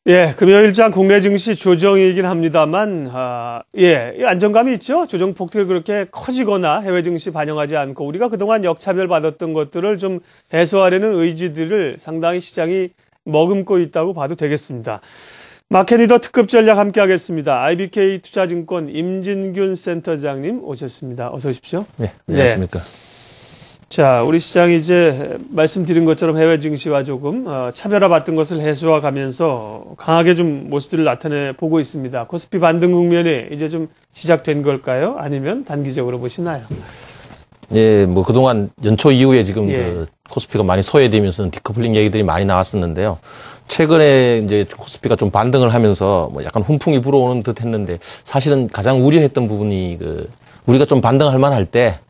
예, 금요일장 국내 증시 조정이긴 합니다만, 안정감이 있죠? 조정 폭들이 그렇게 커지거나 해외 증시 반영하지 않고 우리가 그동안 역차별 받았던 것들을 좀 해소하려는 의지들을 상당히 시장이 머금고 있다고 봐도 되겠습니다. 마켓리더 특급 전략 함께 하겠습니다. IBK 투자증권 임진균 센터장님 오셨습니다. 어서 오십시오. 네, 안녕하십니까. 자, 우리 시장이 이제 말씀드린 것처럼 해외 증시와 조금 차별화받던 것을 해소해 가면서 강하게 좀 모습들을 나타내 보고 있습니다. 코스피 반등 국면이 이제 좀 시작된 걸까요? 아니면 단기적으로 보시나요? 예, 뭐 그동안 연초 이후에 지금 그 코스피가 많이 소외되면서 디커플링 얘기들이 많이 나왔었는데요. 최근에 이제 코스피가 좀 반등을 하면서 뭐 약간 훈풍이 불어오는 듯 했는데 사실은 가장 우려했던 부분이 우리가 좀 반등할 만할 때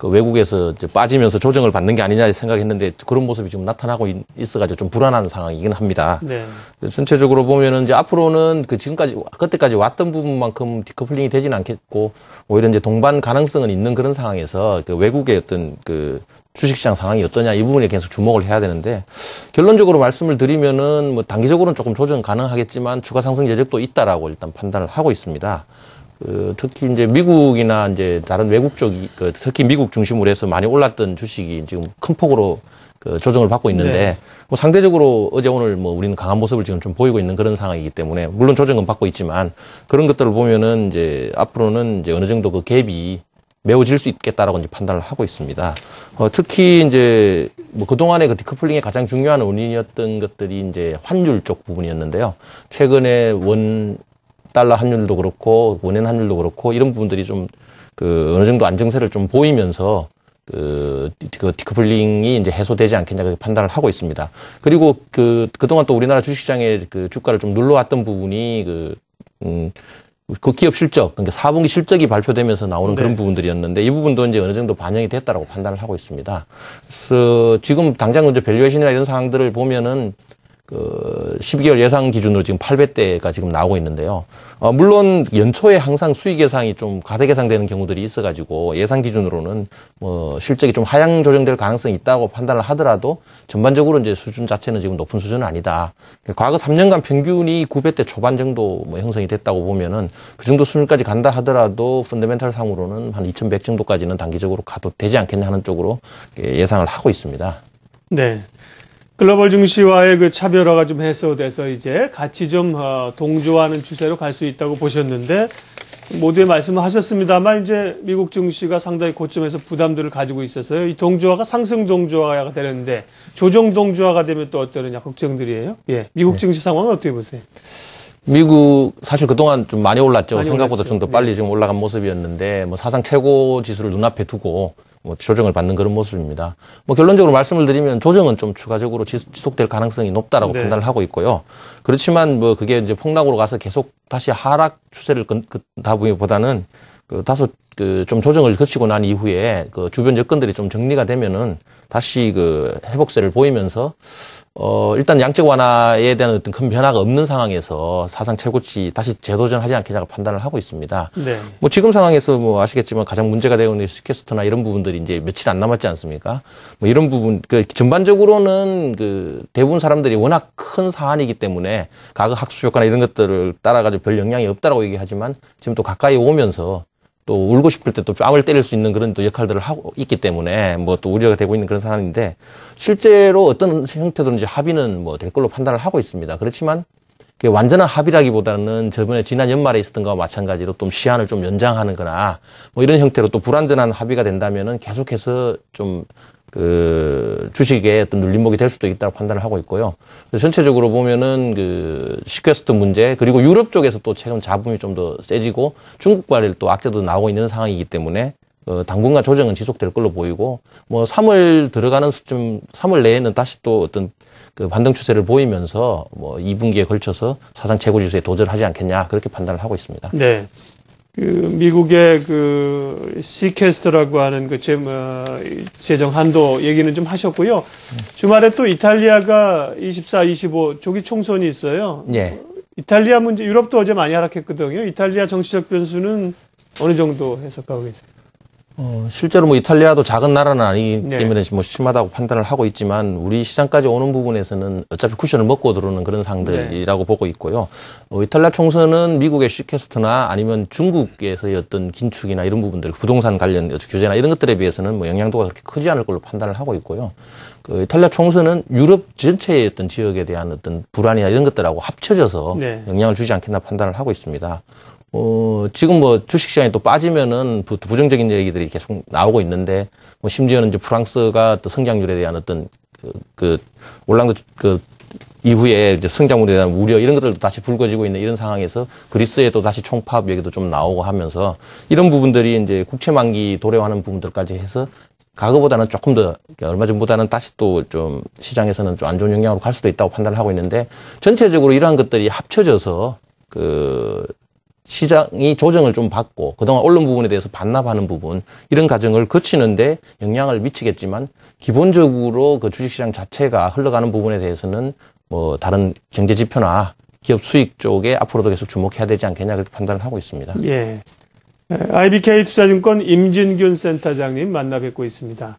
외국에서 이제 빠지면서 조정을 받는 게 아니냐 생각했는데 그런 모습이 지금 나타나고 있어가지고 좀 불안한 상황이긴 합니다. 네. 전체적으로 보면은 이제 앞으로는 그때까지 왔던 부분만큼 디커플링이 되지는 않겠고 오히려 이제 동반 가능성은 있는 그런 상황에서 외국의 어떤 주식시장 상황이 어떠냐 이 부분에 계속 주목을 해야 되는데 결론적으로 말씀을 드리면은 뭐 단기적으로는 조금 조정 가능하겠지만 추가 상승 여력도 있다라고 일단 판단을 하고 있습니다. 특히 이제 미국이나 이제 다른 외국 쪽이 특히 미국 중심으로 해서 많이 올랐던 주식이 지금 큰 폭으로 조정을 받고 있는데 뭐 상대적으로 어제 오늘 뭐 우리는 강한 모습을 지금 좀 보이고 있는 그런 상황이기 때문에 물론 조정은 받고 있지만 그런 것들을 보면은 이제 앞으로는 이제 어느 정도 그 갭이 메워질 수 있겠다라고 이제 판단을 하고 있습니다. 특히 이제 뭐 그동안에 그 디커플링의 가장 중요한 원인이었던 것들이 이제 환율 쪽 부분이었는데요. 최근에 달러 환율도 그렇고 원엔 환율도 그렇고 이런 부분들이 좀 어느 정도 안정세를 좀 보이면서 디커플링이 이제 해소되지 않겠냐 그렇게 판단을 하고 있습니다. 그리고 그동안 또 우리나라 주식시장의 주가를 좀 눌러왔던 부분이 그 기업 실적, 그러니까 4분기 실적이 발표되면서 나오는 그런 부분들이었는데 이 부분도 이제 어느 정도 반영이 됐다라고 판단을 하고 있습니다. 그래서 지금 당장 이제 밸류에이션이나 이런 상황들을 보면은 12개월 예상 기준으로 지금 8배대가 지금 나오고 있는데요. 물론 연초에 항상 수익 예상이 좀 가대 계상되는 경우들이 있어가지고 예상 기준으로는 뭐 실적이 좀 하향 조정될 가능성이 있다고 판단을 하더라도 전반적으로 이제 수준 자체는 지금 높은 수준은 아니다. 과거 3년간 평균이 9배대 초반 정도 뭐 형성이 됐다고 보면은 그 정도 수준까지 간다 하더라도 펀더멘탈 상으로는 한 2100 정도까지는 단기적으로 가도 되지 않겠냐 하는 쪽으로 예상을 하고 있습니다. 네. 글로벌 증시와의 그 차별화가 좀 해소돼서 이제 같이 좀 동조하는 추세로 갈 수 있다고 보셨는데 모두의 말씀을 하셨습니다만 이제 미국 증시가 상당히 고점에서 부담들을 가지고 있어서요. 이 동조화가 상승 동조화가 되는데 조정 동조화가 되면 또 어떠느냐 걱정들이에요. 예, 미국 증시 상황은 어떻게 보세요? 미국 사실 그동안 좀 많이 올랐죠. 많이 생각보다 좀 더 빨리 네. 지금 올라간 모습이었는데 뭐 사상 최고 지수를 눈앞에 두고 뭐 조정을 받는 그런 모습입니다. 뭐 결론적으로 말씀을 드리면 조정은 좀 추가적으로 지속될 가능성이 높다라고 판단을 하고 있고요. 그렇지만 뭐 그게 이제 폭락으로 가서 계속 다시 하락 추세를 다보기보다는 다소 좀 조정을 거치고 난 이후에 주변 여건들이 좀 정리가 되면은 다시 회복세를 보이면서 일단 양적 완화에 대한 어떤 큰 변화가 없는 상황에서 사상 최고치 다시 재도전하지 않겠냐고 판단을 하고 있습니다. 네. 뭐 지금 상황에서 뭐 아시겠지만 가장 문제가 되고 있는 스퀘스트나 이런 부분들이 이제 며칠 안 남았지 않습니까? 뭐 이런 부분, 전반적으로는 대부분 사람들이 워낙 큰 사안이기 때문에 가격 학습 효과나 이런 것들을 따라가지고 별 영향이 없다라고 얘기하지만 지금 또 가까이 오면서 또 울고 싶을 때 또 뺨을 때릴 수 있는 그런 또 역할들을 하고 있기 때문에 뭐 또 우려가 되고 있는 그런 상황인데 실제로 어떤 형태로든지 합의는 뭐 될 걸로 판단을 하고 있습니다. 그렇지만 그게 완전한 합의라기보다는 지난 연말에 있었던 것과 마찬가지로 좀 시한을 좀 연장하는 거나 뭐 이런 형태로 또 불완전한 합의가 된다면은 계속해서 좀 주식의 어떤 눌림목이 될 수도 있다고 판단을 하고 있고요. 그래서 전체적으로 보면은 시퀘스트 문제, 그리고 유럽 쪽에서 또 최근 잡음이 좀 더 세지고 중국발 또 악재도 나오고 있는 상황이기 때문에 당분간 조정은 지속될 걸로 보이고, 뭐 3월 들어가는 수준, 3월 내에는 다시 또 어떤 반등 추세를 보이면서 뭐 2분기에 걸쳐서 사상 최고 지수에 도전하지 않겠냐, 그렇게 판단을 하고 있습니다. 네. 미국의 시퀘스트라고 하는 재정 한도 얘기는 좀 하셨고요. 주말에 또 이탈리아가 24, 25 조기 총선이 있어요. 예. 이탈리아 문제, 유럽도 어제 많이 하락했거든요. 이탈리아 정치적 변수는 어느 정도 해석하고 계세요? 실제로 뭐 이탈리아도 작은 나라는 아니기 네. 때문에 뭐 심하다고 판단을 하고 있지만 우리 시장까지 오는 부분에서는 어차피 쿠션을 먹고 들어오는 그런 상들이라고 보고 있고요. 이탈리아 총선은 미국의 시캐스트나 아니면 중국에서의 어떤 긴축이나 이런 부분들, 부동산 관련 규제나 이런 것들에 비해서는 뭐 영향도가 그렇게 크지 않을 걸로 판단을 하고 있고요. 이탈리아 총선은 유럽 전체의 어떤 지역에 대한 어떤 불안이나 이런 것들하고 합쳐져서 네. 영향을 주지 않겠나 판단을 하고 있습니다. 지금 뭐 주식시장이 또 빠지면은 부정적인 얘기들이 계속 나오고 있는데, 뭐 심지어는 이제 프랑스가 또 성장률에 대한 어떤 올랑드 이후에 이제 성장률에 대한 우려 이런 것들도 다시 불거지고 있는 이런 상황에서 그리스에도 다시 총파업 얘기도 좀 나오고 하면서 이런 부분들이 이제 국채 만기 도래하는 부분들까지 해서 과거보다는 조금 더 얼마 전보다는 다시 또 좀 시장에서는 좀 안 좋은 영향으로 갈 수도 있다고 판단을 하고 있는데 전체적으로 이러한 것들이 합쳐져서 시장이 조정을 좀 받고 그동안 오른 부분에 대해서 반납하는 부분 이런 과정을 거치는데 영향을 미치겠지만 기본적으로 그 주식시장 자체가 흘러가는 부분에 대해서는 뭐 다른 경제 지표나 기업 수익 쪽에 앞으로도 계속 주목해야 되지 않겠냐 그렇게 판단을 하고 있습니다. 예. IBK 투자증권 임진균 센터장님 만나 뵙고 있습니다.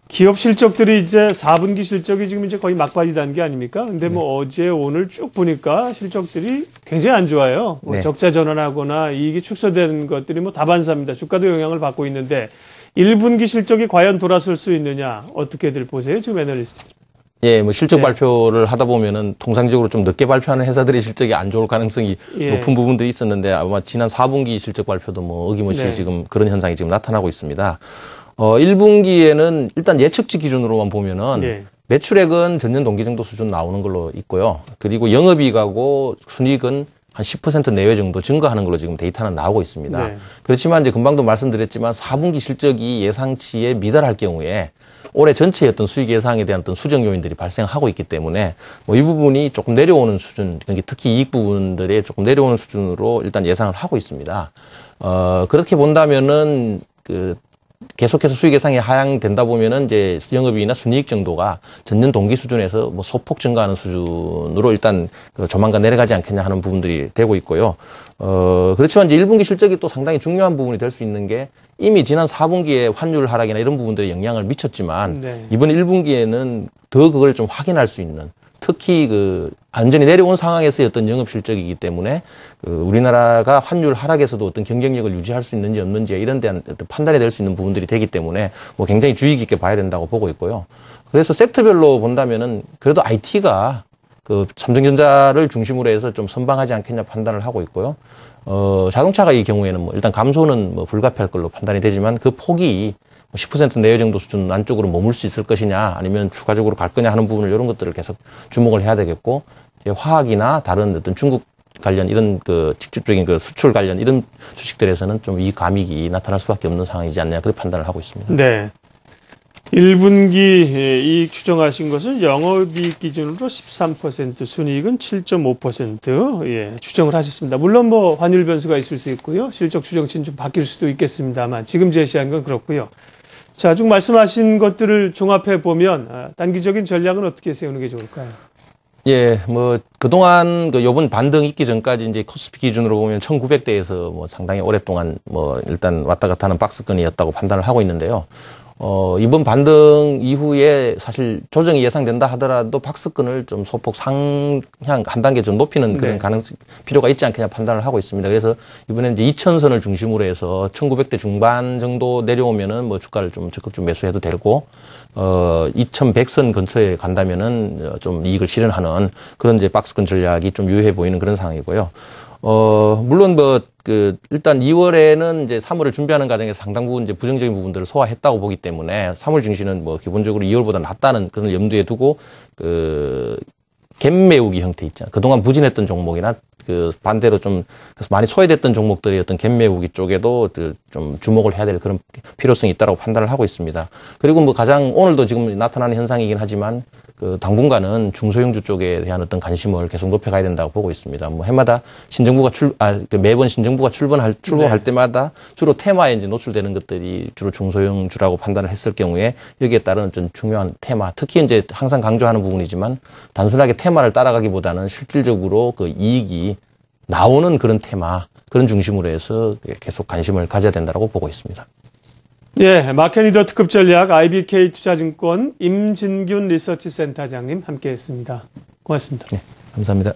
기업 실적들이 이제 4분기 실적이 지금 이제 거의 막바지 단계 아닙니까? 근데 뭐 어제 오늘 쭉 보니까 실적들이 굉장히 안 좋아요. 뭐 네. 적자 전환하거나 이익이 축소되는 것들이 뭐 다반사입니다. 주가도 영향을 받고 있는데 1분기 실적이 과연 돌아설 수 있느냐 어떻게들 보세요? 지금 애널리스트. 예, 뭐 실적 네. 발표를 하다 보면은 통상적으로 좀 늦게 발표하는 회사들의 실적이 안 좋을 가능성이 예. 높은 부분들이 있었는데 아마 지난 4분기 실적 발표도 뭐 어김없이 네. 지금 그런 현상이 지금 나타나고 있습니다. 1분기에는 일단 예측치 기준으로만 보면은 네. 매출액은 전년 동기 정도 수준 나오는 걸로 있고요. 그리고 영업이익하고 순이익은 한 10% 내외 정도 증가하는 걸로 지금 데이터는 나오고 있습니다. 네. 그렇지만 이제 금방도 말씀드렸지만 4분기 실적이 예상치에 미달할 경우에 올해 전체의 어떤 수익 예상에 대한 어떤 수정 요인들이 발생하고 있기 때문에 뭐 이 부분이 조금 내려오는 수준, 특히 이익 부분들에 조금 내려오는 수준으로 일단 예상을 하고 있습니다. 그렇게 본다면은 계속해서 수익 예상이 하향된다 보면은 이제 영업이익이나 순이익 정도가 전년 동기 수준에서 뭐 소폭 증가하는 수준으로 일단 조만간 내려가지 않겠냐 하는 부분들이 되고 있고요. 그렇지만 이제 1분기 실적이 또 상당히 중요한 부분이 될 수 있는 게 이미 지난 4분기에 환율 하락이나 이런 부분들이 영향을 미쳤지만 네. 이번 1분기에는 더 그걸 좀 확인할 수 있는 특히 완전히 내려온 상황에서의 어떤 영업 실적이기 때문에 우리나라가 환율 하락에서도 어떤 경쟁력을 유지할 수 있는지 없는지 이런 데한 어떤 판단이 될 수 있는 부분들이 되기 때문에 뭐 굉장히 주의 깊게 봐야 된다고 보고 있고요. 그래서 섹터별로 본다면은 그래도 IT가 삼성전자를 중심으로 해서 좀 선방하지 않겠냐 판단을 하고 있고요. 자동차가 이 경우에는 뭐 일단 감소는 뭐 불가피할 걸로 판단이 되지만 그 폭이 10% 내외 정도 수준 안쪽으로 머물 수 있을 것이냐 아니면 추가적으로 갈 거냐 하는 부분을 이런 것들을 계속 주목을 해야 되겠고 화학이나 다른 어떤 중국 관련 이런 직접적인 수출 관련 이런 주식들에서는 좀 이 감익이 나타날 수밖에 없는 상황이지 않냐 그렇게 판단을 하고 있습니다. 네. 1분기 이익 추정하신 것은 영업이익 기준으로 13%, 순이익은 7.5% 예, 추정을 하셨습니다. 물론 뭐 환율 변수가 있을 수 있고요. 실적 추정치는 좀 바뀔 수도 있겠습니다만 지금 제시한 건 그렇고요. 자, 쭉 말씀하신 것들을 종합해 보면 단기적인 전략은 어떻게 세우는 게 좋을까요? 예, 뭐 그동안 요번 반등 있기 전까지 이제 코스피 기준으로 보면 1900대에서 뭐 상당히 오랫동안 뭐 일단 왔다 갔다 하는 박스권이었다고 판단을 하고 있는데요. 이번 반등 이후에 사실 조정이 예상된다 하더라도 박스권을 좀 소폭 상향 한 단계 좀 높이는 그런 필요가 있지 않겠냐 판단을 하고 있습니다. 그래서 이번에 이제 2000선을 중심으로 해서 1900대 중반 정도 내려오면은 뭐 주가를 좀 적극 좀 매수해도 되고 2100선 근처에 간다면은 좀 이익을 실현하는 그런 이제 박스권 전략이 좀 유효해 보이는 그런 상황이고요. 물론 일단 2월에는 이제 3월을 준비하는 과정에서 상당 부분 이제 부정적인 부분들을 소화했다고 보기 때문에 3월 증시는 뭐 기본적으로 2월보다 낫다는 그런 염두에 두고 갭 메우기 형태 있잖아요. 그동안 부진했던 종목이나 반대로 좀 많이 소외됐던 종목들의 어떤 갭 메우기 쪽에도 좀 주목을 해야 될 그런 필요성이 있다고 판단을 하고 있습니다. 그리고 뭐 가장 오늘도 지금 나타나는 현상이긴 하지만 당분간은 중소형주 쪽에 대한 어떤 관심을 계속 높여가야 된다고 보고 있습니다. 뭐 해마다 신정부가 매번 신정부가 출범할 때마다 주로 테마에 이제 노출되는 것들이 주로 중소형주라고 판단을 했을 경우에 여기에 따른 좀 중요한 테마, 특히 이제 항상 강조하는 부분이지만 단순하게 테마를 따라가기보다는 실질적으로 이익이 나오는 그런 테마, 그런 중심으로 해서 계속 관심을 가져야 된다고 보고 있습니다. 예, 마케니더 특급 전략 IBK 투자증권 임진균 리서치 센터장님 함께했습니다. 고맙습니다. 네, 감사합니다.